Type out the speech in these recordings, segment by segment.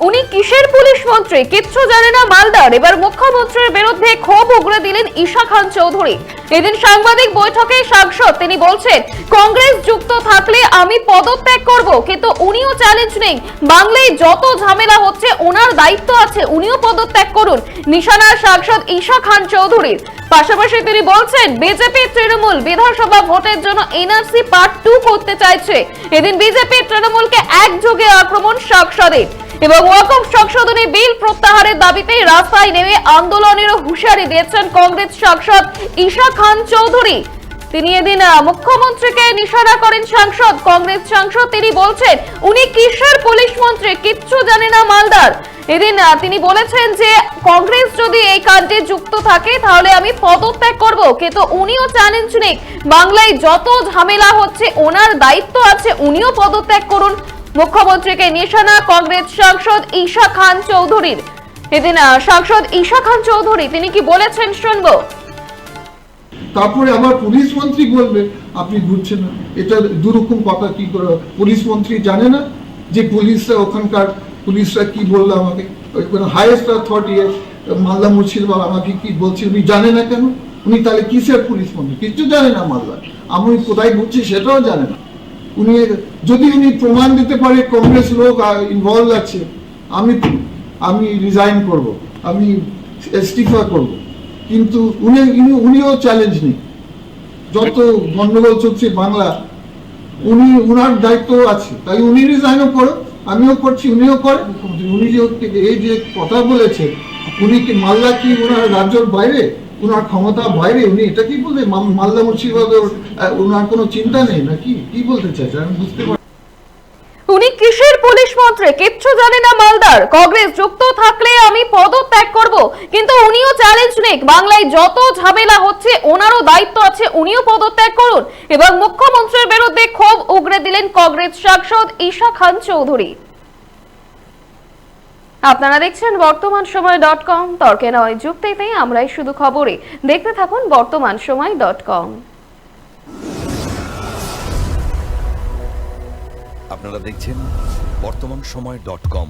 উনি কিসের পুলিশ মন্ত্রী কিচ্ছু জানে না মালদার। এবার মুখ্যমন্ত্রীর বিরুদ্ধে ক্ষোভ উগরে দিলেন ঈশা খান চৌধুরী। এদিন সাংবাদিক বৈঠকে সাংসদ তিনি বলছেন, কংগ্রেস যুক্ত থাকলে আমি পদত্যাগ করব, কিন্তু উনিও চ্যালেঞ্জ নেই। বাংলায় যত ঝামেলা হচ্ছে ওনার দায়িত্ব আছে, উনিও পদত্যাগ করুন। নিশানা সাংসদ ঈশা খান চৌধুরীর। পাশাপাশি তিনি বলছেন, বিজেপি তৃণমূল বিধানসভা ভোটের জন্য এনআরসি পার্ট 2 করতে চাইছে। এদিন বিজেপি তৃণমূলকে একযোগে আক্রমণ সাংসদের এবং ওয়াকফ সংশোধনী বিল প্রত্যাহারের দাবিতে রাস্তায় নেমে আন্দোলনেরও হুঁশিয়ারি দিয়েছেন কংগ্রেস সাংসদ ঈশা খান চৌধুরী। তিনি এদিন মুখ্যমন্ত্রীকে নিশানা করেন সাংসদ, কংগ্রেস সাংসদ। তিনি বলছেন, উনি কিসের পুলিশ মন্ত্রী কিচ্ছু জানে না মালদার। এদিন তিনি বলেছেন যে কংগ্রেস যদি এই কাণ্ডে যুক্ত থাকে তাহলে আমি পদত্যাগ করব, কিন্তু উনিও চ্যালেঞ্জ নেই। বাংলায় যত ঝামেলা হচ্ছে ওনার দায়িত্ব আছে, উনিও পদত্যাগ করুন। মুখ্যমন্ত্রীকে নিশানা কংগ্রেস সাংসদ ঈশা খান চৌধুরীর। এদিন সাংসদ ঈশা খান চৌধুরী তিনি কি বলেছেন শুনবো। তারপরে আবার পুলিশ মন্ত্রী বলবে আপনি বুঝছেন না। এটা দুরকম কথা। কি করে পুলিশ মন্ত্রী জানে না যে পুলিশরা ওখানকার পুলিশরা কি বললো আমাকে? হাইয়েস্ট অথরিটি মালদা মুর্শিদাবাদ আমাকে কি বলছে উনি জানে না কেন? উনি তাহলে কিসের পুলিশ মন্ত্রী? কিছু জানে না মালদা। আমি কোথায় ঘুরছি সেটাও জানে না। উনি যদি উনি প্রমাণ দিতে পারে কংগ্রেস লোক ইনভলভ আছে, আমি রিজাইন করব, আমি ইস্তিফা করব, কিন্তু উনিও চ্যালেঞ্জ নেই। যত গন্ডগোল চলছে বাংলা, উনার দায়িত্ব আছে, তাই উনি রিজাইনও করো, আমিও করছি, উনিও করে। উনি যে এই যে কথা বলেছে, উনি কি মালদা কি ওনার রাজ্যের বাইরে, ওনার ক্ষমতা বাইরে? উনি এটা কি বলতে মালদা মুর্শিদাবাদের ওনার কোনো চিন্তা নেই নাকি? কি বলতে চাইছে আমি বুঝতে পারি। উনি কিসের পুলিশ মন্ত্রী কিচ্ছু জানে না মালদার। কংগ্রেস যুক্ত থাকলে আমি পদত্যাগ করব, কিন্তু উনিও চ্যালেঞ্জ নেই। বাংলায় যত ঝামেলা হচ্ছে ওনারও দায়িত্ব আছে, উনিও পদত্যাগ করুন। এবং মুখ্যমন্ত্রীর বিরুদ্ধে ক্ষোভ উগরে দিলেন কংগ্রেস সাংসদ ঈশা খান চৌধুরী। আপনারা দেখছেন বর্তমান সময় .com। তর্কে নয় যুক্তিতে আমরাই শুধু খবরে। দেখতে থাকুন বর্তমান সময় .com। আপনারা দেখছেন বর্তমান সময় .com।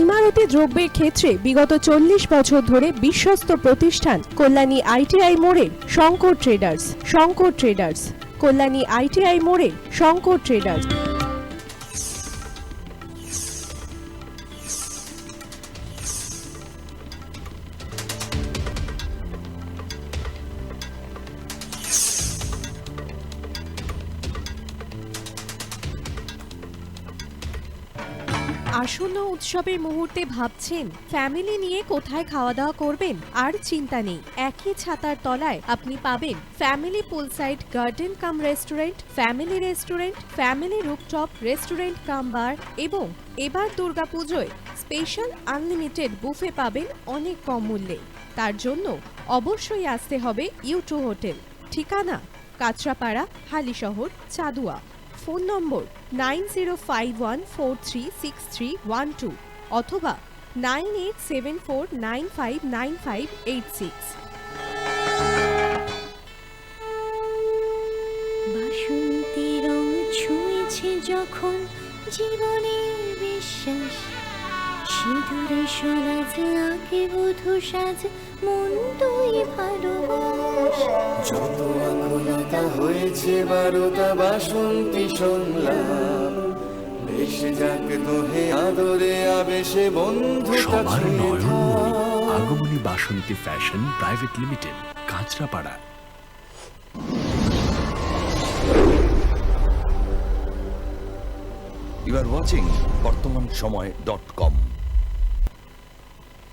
ইমারতি দ্রব্যের ক্ষেত্রে বিগত 40 বছর ধরে বিশ্বস্ত প্রতিষ্ঠান কল্যাণী ITI মোড়ের শঙ্কর ট্রেডার্স। কল্যাণী ITI মোড়ের শঙ্কর ট্রেডার্স। আসন্ন উৎসবের মুহূর্তে ভাবছেন ফ্যামিলি নিয়ে কোথায় খাওয়া দাওয়া করবেন? আর চিন্তা নেই, একই ছাতার তলায় আপনি পাবেন family poolside garden cum restaurant, family rooftop restaurant cum bar এবং এবার দুর্গাপুজোয় স্পেশাল আনলিমিটেড বুফে পাবেন অনেক কম মূল্যে। তার জন্য অবশ্যই আসতে হবে U2 হোটেল। ঠিকানা কাঁচরাপাড়া, হালিশহর, চাদুয়া। ফোন নম্বর 9051436312 অথবা 9874959586। বাসন্তী রং ছুঁয়েছে যখন জীবনের বিশ্বাস, সিঁদুরে সরাজে আঁকে বধূ সাজ, মন তুই ভালোবাস। যত আকুলতা হয়েছে বারোটা বাসন্তী সংলাপ, ভেসে যাক দোহে আদরে আবেশে বন্ধু। সবার Nayanmoni Agamani Basanti fashion private limited, Kanchrapara. You are watching Bartaman সময়.com।